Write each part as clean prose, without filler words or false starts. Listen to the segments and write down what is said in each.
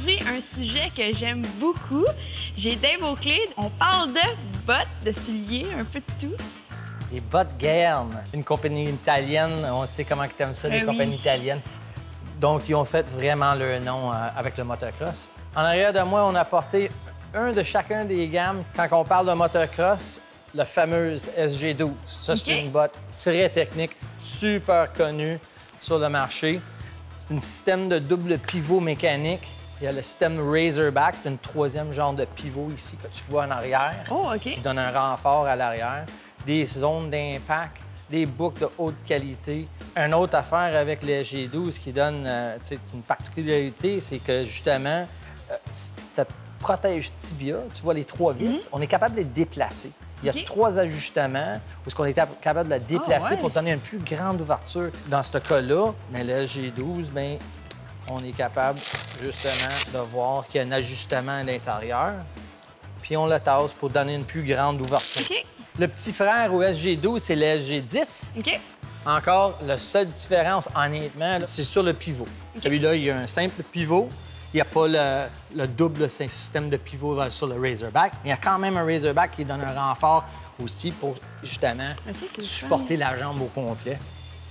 aujourd'hui un sujet que j'aime beaucoup. J'ai Dave Oakley. On parle de bottes, de souliers, un peu de tout. Les bottes Guern, une compagnie italienne. On sait comment tu aimes ça, les compagnies italiennes. Donc, ils ont fait vraiment leur nom avec le motocross. En arrière de moi, on a porté un de chacun des gammes. Quand on parle de motocross, la fameuse SG12. Ça, c'est une botte très technique, super connue sur le marché. C'est un système de double pivot mécanique. Il y a le système Razorback, c'est un troisième genre de pivot ici que tu vois en arrière. Oh, OK. Qui donne un renfort à l'arrière. Des zones d'impact, des boucles de haute qualité. Une autre affaire avec le SG12 qui donne une particularité, c'est que justement, ça protège tibia. Tu vois les trois vis, on est capable de les déplacer. Il y a 3 ajustements où on est capable de la déplacer pour donner une plus grande ouverture. Dans ce cas-là, mais le SG12, bien, on est capable justement de voir qu'il y a un ajustement à l'intérieur. Puis on le tasse pour donner une plus grande ouverture. OK. Le petit frère au SG12, c'est le SG10. OK. Encore, la seule différence, honnêtement, c'est sur le pivot. Celui-là, il y a un simple pivot. Il n'y a pas le double système de pivot sur le Razorback. Mais il y a quand même un Razorback qui donne un renfort aussi pour, justement, supporter la jambe au complet.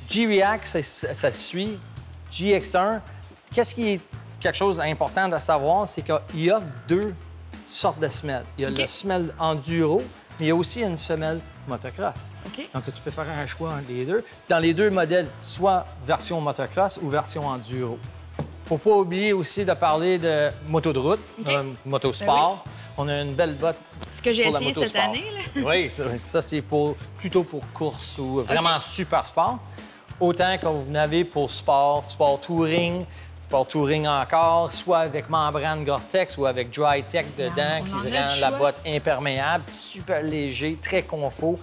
G-React, ça suit. GX1, qu'est-ce qui est quelque chose d'important de savoir, c'est qu'il offre 2 sortes de semelles. Il y a le semelle enduro, mais il y a aussi une semelle motocross. Donc, tu peux faire un choix entre les deux. Dans les 2 modèles, soit version motocross ou version enduro. Faut pas oublier aussi de parler de moto de route, motosport. On a une belle botte. Ce que j'ai essayé cette année, là. Oui, ça c'est plutôt pour course ou vraiment super sport. Autant que vous en avez pour sport touring encore, soit avec membrane Gore-Tex ou avec Dry Tech dedans, qui rend la botte imperméable, super léger, très confort.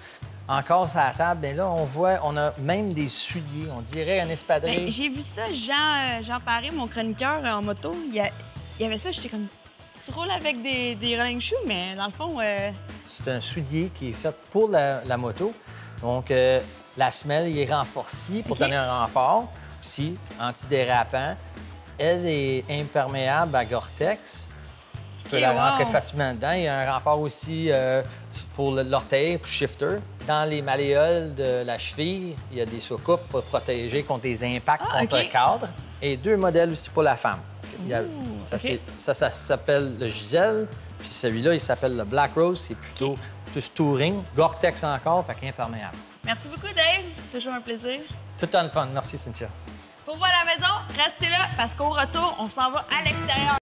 Encore sur la table, bien là, on a même des souliers, on dirait un espadrille. J'ai vu ça, Jean Paré, mon chroniqueur en moto, il y avait ça, j'étais comme... Tu roules avec des running shoes, mais dans le fond... C'est un soulier qui est fait pour la moto. Donc, la semelle il est renforcée pour donner un renfort, aussi antidérapant. Elle est imperméable à Gore-Tex. Tu peux la rentrer facilement dedans. Il y a un renfort aussi pour l'orteil, pour shifter. Dans les malléoles de la cheville, il y a des soucoupes pour protéger contre des impacts contre le cadre. Et 2 modèles aussi pour la femme. Ça s'appelle le Giselle, puis celui-là, il s'appelle le Black Rose, c'est plutôt plus touring. Gore-Tex encore, fait qu'imperméable. Merci beaucoup, Dave. Toujours un plaisir. Tout le fun. Merci, Cynthia. Pour vous à la maison, restez là parce qu'au retour, on s'en va à l'extérieur.